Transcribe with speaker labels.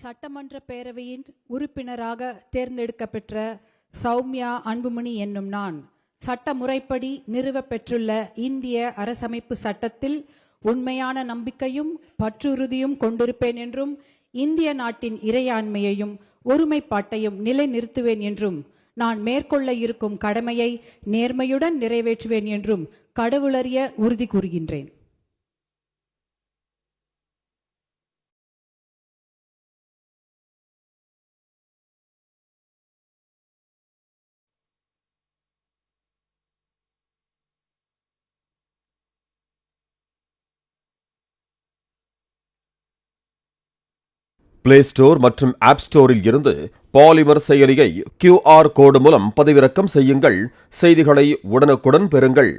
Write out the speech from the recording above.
Speaker 1: சட்டமன்ற பேரவையின் உறுப்பினராக தேர்ந்தெடுக்கப்பெற்ற சௌமியா அன்புமணி என்னும் நான் சட்ட முறைப்படி நிறுவப்பெற்றுள்ள இந்திய அரசமைப்பு சட்டத்தில் உண்மையான நம்பிக்கையும் பற்றுறுதியும் கொண்டிருப்பேன் என்றும் இந்திய நாட்டின் இறையாண்மையையும் ஒருமைப்பாட்டையும் நிலைநிறுத்துவேன் என்றும் நான் மேற்கொள்ள இருக்கும் கடமையை நேர்மையுடன் நிறைவேற்றுவேன் என்றும் கடவுளறிய உறுதி கூறுகின்றேன்.
Speaker 2: பிளே ஸ்டோர் மற்றும் ஆப் ஸ்டோரில் இருந்து பாலிமர் செயலியை QR கோடு மூலம் பதிவிறக்கம் செய்யுங்கள். செய்திகளை உடனுக்குடன் பெறுங்கள்.